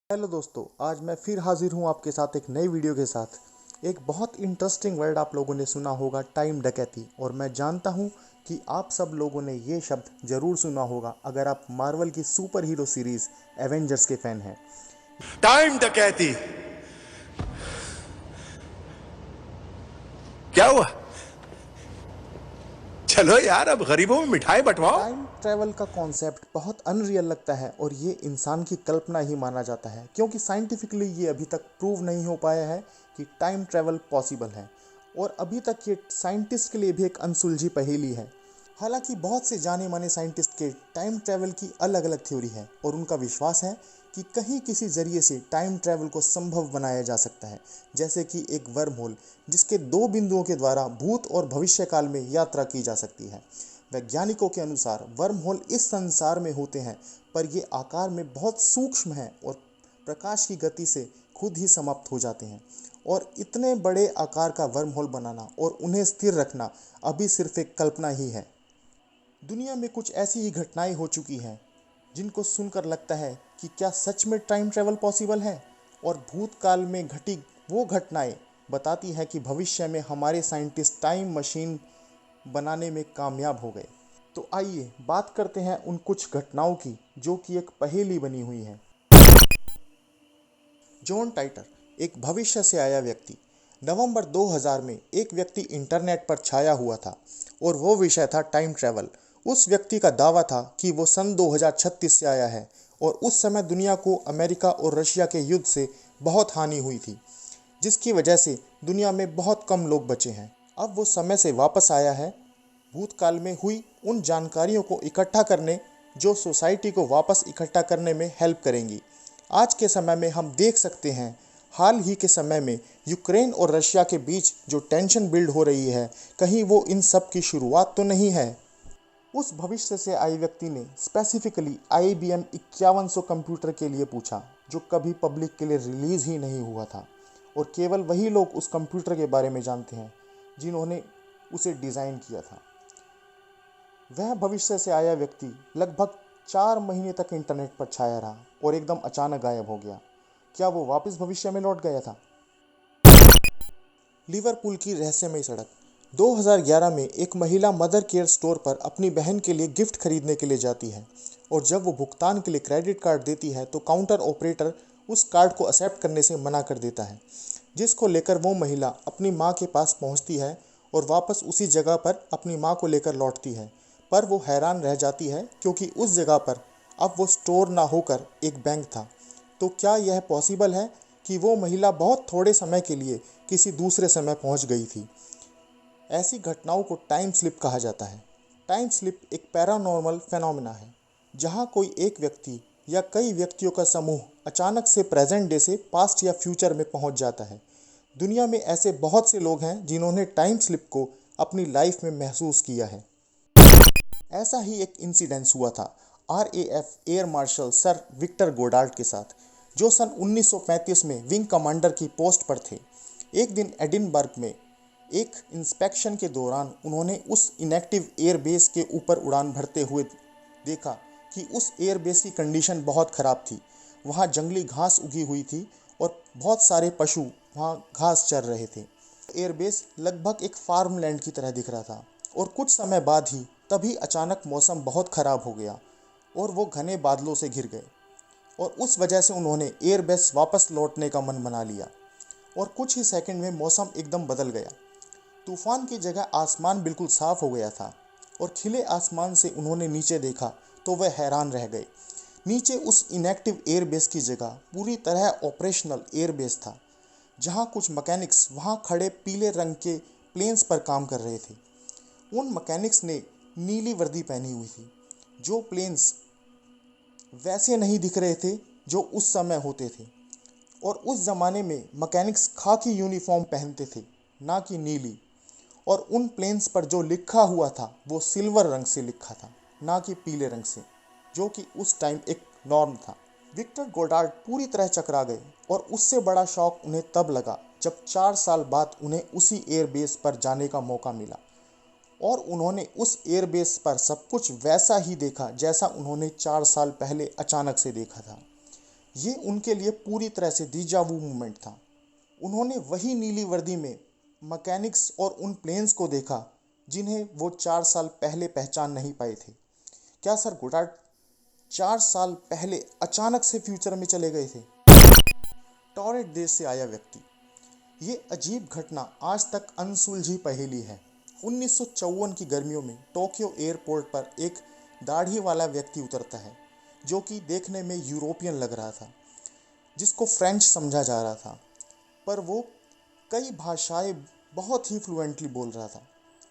Hello दोस्तों, आज मैं फिर हाजिर हूँ आपके साथ एक नई वीडियो के साथ। एक बहुत इंटरेस्टिंग वर्ड आप लोगों ने सुना होगा, टाइम डकैती। और मैं जानता हूँ कि आप सब लोगों ने ये शब्द ज़रूर सुना होगा अगर आप मार्वल की सुपर हीरो सीरीज़ एवेंजर्स के फ़ैन हैं। टाइम डकैती। क्या हुआ? चलो यार, अब गरीबों में मिठाई बंटवाओ। टाइम ट्रैवल का कॉन्सेप्ट बहुत अनरियल लगता है और ये इंसान की कल्पना ही माना जाता है, क्योंकि साइंटिफिकली ये अभी तक प्रूव नहीं हो पाया है कि टाइम ट्रैवल पॉसिबल है। और अभी तक ये साइंटिस्ट के लिए भी एक अनसुलझी पहेली है। हालांकि बहुत से जाने माने साइंटिस्ट के टाइम ट्रैवल की अलग अलग थ्योरी है और उनका विश्वास है कि कहीं किसी जरिए से टाइम ट्रैवल को संभव बनाया जा सकता है, जैसे कि एक वर्म होल जिसके दो बिंदुओं के द्वारा भूत और भविष्य काल में यात्रा की जा सकती है। वैज्ञानिकों के अनुसार वर्म होल इस संसार में होते हैं, पर ये आकार में बहुत सूक्ष्म हैं और प्रकाश की गति से खुद ही समाप्त हो जाते हैं। और इतने बड़े आकार का वर्म होल बनाना और उन्हें स्थिर रखना अभी सिर्फ एक कल्पना ही है। दुनिया में कुछ ऐसी ही घटनाएं हो चुकी हैं जिनको सुनकर लगता है कि क्या सच में टाइम ट्रैवल पॉसिबल है। और भूतकाल में घटी वो घटनाएं बताती है कि भविष्य में हमारे साइंटिस्ट टाइम मशीन बनाने में कामयाब हो गए। तो आइए बात करते हैं उन कुछ घटनाओं की जो कि एक पहेली बनी हुई है। जॉन टाइटर, एक भविष्य से आया व्यक्ति। नवंबर 2000 में एक व्यक्ति इंटरनेट पर छाया हुआ था और वो विषय था टाइम ट्रैवल। उस व्यक्ति का दावा था कि वो सन 2036 से आया है और उस समय दुनिया को अमेरिका और रशिया के युद्ध से बहुत हानि हुई थी, जिसकी वजह से दुनिया में बहुत कम लोग बचे हैं। अब वो समय से वापस आया है, भूतकाल में हुई उन जानकारियों को इकट्ठा करने जो सोसाइटी को वापस इकट्ठा करने में हेल्प करेंगी। आज के समय में हम देख सकते हैं, हाल ही के समय में यूक्रेन और रशिया के बीच जो टेंशन बिल्ड हो रही है, कहीं वो इन सब की शुरुआत तो नहीं है। उस भविष्य से आए व्यक्ति ने स्पेसिफिकली IBM 5100 कंप्यूटर के लिए पूछा, जो कभी पब्लिक के लिए रिलीज ही नहीं हुआ था। और केवल वही लोग उस कंप्यूटर के बारे में जानते हैं जिन्होंने उसे डिज़ाइन किया था। वह भविष्य से आया व्यक्ति लगभग 4 महीने तक इंटरनेट पर छाया रहा और एकदम अचानक गायब हो गया। क्या वो वापस भविष्य में लौट गया था? लिवरपूल की रहस्यमयी सड़क। 2011 में एक महिला मदर केयर स्टोर पर अपनी बहन के लिए गिफ्ट खरीदने के लिए जाती है और जब वो भुगतान के लिए क्रेडिट कार्ड देती है तो काउंटर ऑपरेटर उस कार्ड को एक्सेप्ट करने से मना कर देता है, जिसको लेकर वो महिला अपनी माँ के पास पहुँचती है और वापस उसी जगह पर अपनी माँ को लेकर लौटती है। पर वो हैरान रह जाती है क्योंकि उस जगह पर अब वो स्टोर ना होकर एक बैंक था। तो क्या यह पॉसिबल है कि वो महिला बहुत थोड़े समय के लिए किसी दूसरे समय पहुंच गई थी? ऐसी घटनाओं को टाइम स्लिप कहा जाता है। टाइम स्लिप एक पैरानॉर्मल फेनोमेना है जहां कोई एक व्यक्ति या कई व्यक्तियों का समूह अचानक से प्रेजेंट डे से पास्ट या फ्यूचर में पहुंच जाता है। दुनिया में ऐसे बहुत से लोग हैं जिन्होंने टाइम स्लिप को अपनी लाइफ में महसूस किया है। ऐसा ही एक इंसिडेंस हुआ था RAF air marshal sir Victor Goddard के साथ, जो सन 1935 में विंग कमांडर की पोस्ट पर थे। एक दिन एडिनबर्ग में एक इंस्पेक्शन के दौरान उन्होंने उस इनएक्टिव एयरबेस के ऊपर उड़ान भरते हुए देखा कि उस एयरबेस की कंडीशन बहुत ख़राब थी। वहाँ जंगली घास उगी हुई थी और बहुत सारे पशु वहाँ घास चर रहे थे। एयरबेस लगभग एक फार्मलैंड की तरह दिख रहा था और कुछ समय बाद ही तभी अचानक मौसम बहुत ख़राब हो गया और वो घने बादलों से घिर गए और उस वजह से उन्होंने एयरबेस वापस लौटने का मन बना लिया। और कुछ ही सेकंड में मौसम एकदम बदल गया। तूफान की जगह आसमान बिल्कुल साफ हो गया था और खिले आसमान से उन्होंने नीचे देखा तो वह हैरान रह गए। नीचे उस इनएक्टिव एयरबेस की जगह पूरी तरह ऑपरेशनल एयरबेस था, जहां कुछ मैकेनिक्स वहां खड़े पीले रंग के प्लेन्स पर काम कर रहे थे। उन मैकेनिक्स ने नीली वर्दी पहनी हुई थी। जो प्लेन्स वैसे नहीं दिख रहे थे जो उस समय होते थे। और उस ज़माने में मैकेनिक्स खाकी यूनिफॉर्म पहनते थे, ना कि नीली। और उन प्लेन्स पर जो लिखा हुआ था वो सिल्वर रंग से लिखा था, ना कि पीले रंग से, जो कि उस टाइम एक नॉर्म था। विक्टर गोडार्ड पूरी तरह चकरा गए और उससे बड़ा शौक उन्हें तब लगा जब 4 साल बाद उन्हें उसी एयरबेस पर जाने का मौका मिला और उन्होंने उस एयरबेस पर सब कुछ वैसा ही देखा जैसा उन्होंने 4 साल पहले अचानक से देखा था। ये उनके लिए पूरी तरह से डीजा वू मोमेंट था। उन्होंने वही नीली वर्दी में मैकेनिक्स और उन प्लेन्स को देखा जिन्हें वो 4 साल पहले पहचान नहीं पाए थे। क्या सर गोडार्ड 4 साल पहले अचानक से फ्यूचर में चले गए थे? टॉरेट देश से आया व्यक्ति। ये अजीब घटना आज तक अनसुलझी पहेली है। 1954 की गर्मियों में टोक्यो एयरपोर्ट पर एक दाढ़ी वाला व्यक्ति उतरता है जो कि देखने में यूरोपियन लग रहा था, जिसको फ्रेंच समझा जा रहा था, पर वो कई भाषाएं बहुत ही फ्लुएंटली बोल रहा था।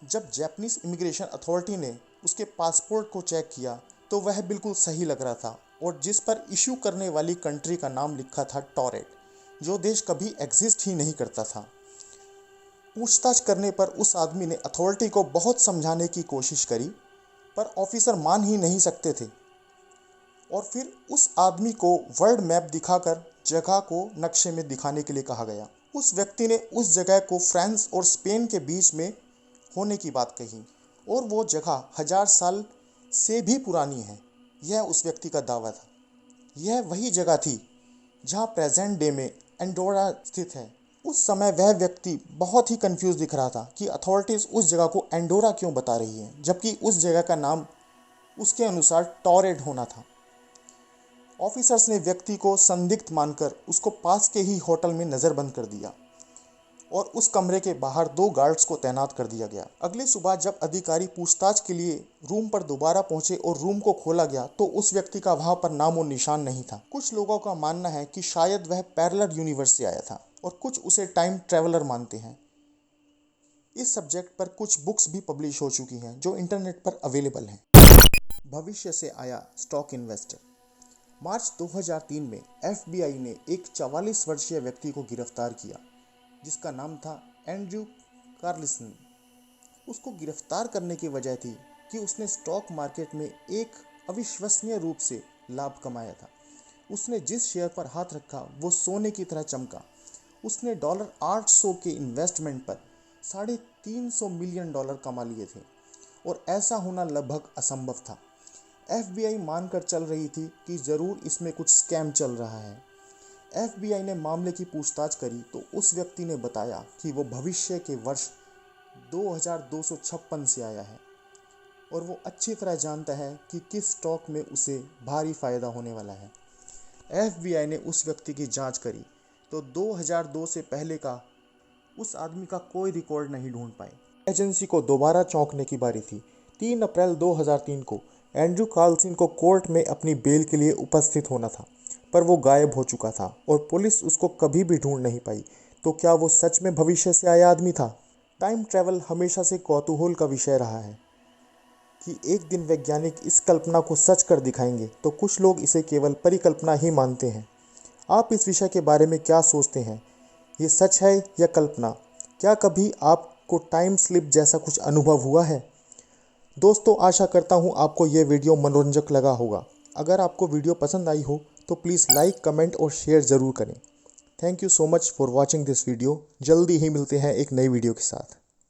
जब जापानीज इमिग्रेशन अथॉरिटी ने उसके पासपोर्ट को चेक किया तो वह बिल्कुल सही लग रहा था और जिस पर इशू करने वाली कंट्री का नाम लिखा था टॉरेट, जो देश कभी एग्जिस्ट ही नहीं करता था। पूछताछ करने पर उस आदमी ने अथॉरिटी को बहुत समझाने की कोशिश करी, पर ऑफिसर मान ही नहीं सकते थे और फिर उस आदमी को वर्ल्ड मैप दिखाकर जगह को नक्शे में दिखाने के लिए कहा गया। उस व्यक्ति ने उस जगह को फ्रांस और स्पेन के बीच में होने की बात कही और वो जगह 1000 साल से भी पुरानी है, यह उस व्यक्ति का दावा था। यह वही जगह थी जहां प्रेजेंट डे में एंडोरा स्थित है। उस समय वह व्यक्ति बहुत ही कंफ्यूज दिख रहा था कि अथॉरिटीज़ उस जगह को एंडोरा क्यों बता रही है, जबकि उस जगह का नाम उसके अनुसार टॉरेट होना था। ऑफिसर्स ने व्यक्ति को संदिग्ध मानकर उसको पास के ही होटल में नज़रबंद कर दिया और उस कमरे के बाहर 2 गार्ड्स को तैनात कर दिया गया। अगली सुबह जब अधिकारी पूछताछ के लिए रूम पर दोबारा पहुंचे और रूम को खोला गया तो उस व्यक्ति का वहां पर नामो निशान नहीं था। कुछ लोगों का मानना है कि शायद वह पैरेलल यूनिवर्स से आया था और कुछ उसे टाइम ट्रैवलर मानते हैं। इस सब्जेक्ट पर कुछ बुक्स भी पब्लिश हो चुकी हैं जो इंटरनेट पर अवेलेबल हैं। भविष्य से आया स्टॉक इन्वेस्टर। मार्च 2003 में FBI ने एक 44 वर्षीय व्यक्ति को गिरफ्तार किया जिसका नाम था एंड्रयू कार्लसन। उसको गिरफ्तार करने की वजह थी कि उसने स्टॉक मार्केट में एक अविश्वसनीय रूप से लाभ कमाया था। उसने जिस शेयर पर हाथ रखा वो सोने की तरह चमका। उसने $800 के इन्वेस्टमेंट पर $350 मिलियन कमा लिए थे और ऐसा होना लगभग असंभव था। FBI मानकर चल रही थी कि ज़रूर इसमें कुछ स्कैम चल रहा है। FBI ने मामले की पूछताछ करी तो उस व्यक्ति ने बताया कि वो भविष्य के वर्ष 2256 से आया है और वो अच्छी तरह जानता है कि किस स्टॉक में उसे भारी फायदा होने वाला है। FBI ने उस व्यक्ति की जांच करी तो 2002 से पहले का उस आदमी का कोई रिकॉर्ड नहीं ढूंढ पाए। एजेंसी को दोबारा चौंकने की बारी थी। 3 अप्रैल 2003 को एंड्रयू कार्लसन को कोर्ट में अपनी बेल के लिए उपस्थित होना था, पर वो गायब हो चुका था और पुलिस उसको कभी भी ढूंढ नहीं पाई। तो क्या वो सच में भविष्य से आया आदमी था? टाइम ट्रैवल हमेशा से कौतूहल का विषय रहा है कि एक दिन वैज्ञानिक इस कल्पना को सच कर दिखाएंगे, तो कुछ लोग इसे केवल परिकल्पना ही मानते हैं। आप इस विषय के बारे में क्या सोचते हैं? ये सच है या कल्पना? क्या कभी आपको टाइम स्लिप जैसा कुछ अनुभव हुआ है? दोस्तों, आशा करता हूँ आपको ये वीडियो मनोरंजक लगा होगा। अगर आपको वीडियो पसंद आई हो तो प्लीज़ लाइक, कमेंट और शेयर ज़रूर करें। Thank you so much for watching this video. जल्दी ही मिलते हैं एक नई वीडियो के साथ।